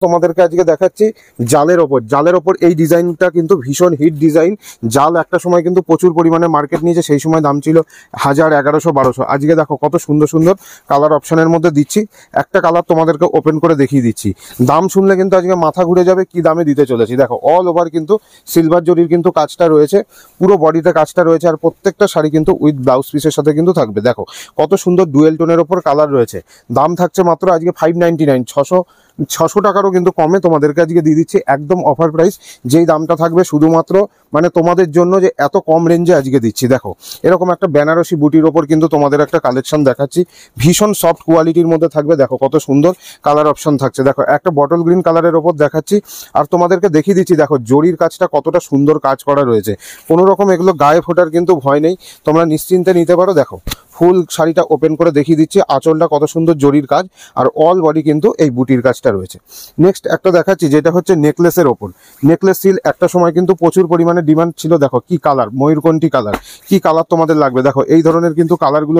তোমাদেরকে আজকে দেখাচ্ছি জালের ওপর এই ডিজাইনটা কিন্তু ভীষণ হিট ডিজাইন। জাল একটা সময় কিন্তু প্রচুর পরিমাণে মার্কেট নিয়েছে, সেই সময় দাম ছিল 1000, 1100, 1200। আজকে দেখো কত সুন্দর সুন্দর কালার অপশনের মধ্যে দিচ্ছি। একটা কালার তোমাদেরকে ওপেন করে দেখিয়ে দিচ্ছি, দাম শুনলে কিন্তু আজকে মাথা ঘুরে যাবে কি দামে দিতে চলেছি। দেখো অল ওভার কিন্তু সিলভার জরির কিন্তু কাজটা রয়েছে, পুরো বডিতে কাজটা রয়েছে, আর প্রত্যেকটা শাড়ি কিন্তু উইথ ব্লাউজ পিসের সাথে কিন্তু থাকবে। দেখো কত সুন্দর ডুয়েল টোনের ওপর কালার রয়েছে। দাম থাকছে মাত্র আজকে 599, 600 টাকারও কিন্তু কমে তোমাদেরকে আজকে দিয়ে দিচ্ছি একদম অফার প্রাইস। যেই দামটা থাকবে শুধুমাত্র মানে তোমাদের জন্য, যে এত কম রেঞ্জে আজকে দিচ্ছি। দেখো এরকম একটা বেনারসি বুটির ওপর কিন্তু তোমাদের একটা কালেকশন দেখাচ্ছি, ভীষণ সফট কোয়ালিটির মধ্যে থাকবে। দেখো কত সুন্দর কালার অপশন থাকছে। দেখো একটা বটল গ্রিন কালারের ওপর দেখাচ্ছি, আর তোমাদেরকে দেখিয়ে দিচ্ছি দেখো জরির কাজটা কতটা সুন্দর কাজ করা রয়েছে। কোনো রকম এগুলো গায়ে ফোটার কিন্তু ভয় নেই, তোমরা নিশ্চিন্তে নিতে পারো। দেখো ফুল শাড়িটা ওপেন করে দেখিয়ে দিচ্ছি, আঁচলটা কত সুন্দর জরির কাজ, আর অল বডি কিন্তু এই বুটির কাজটা রয়েছে। নেক্সট একটা দেখাচ্ছি যেটা হচ্ছে নেকলেসের ওপর। নেকলেস সিল একটা সময় কিন্তু প্রচুর পরিমাণে ডিমান্ড ছিল। দেখো কি কালার, ময়ূরকণ্ঠী কালার, কি কালার তোমাদের লাগবে। দেখো এই ধরনের কিন্তু কালারগুলো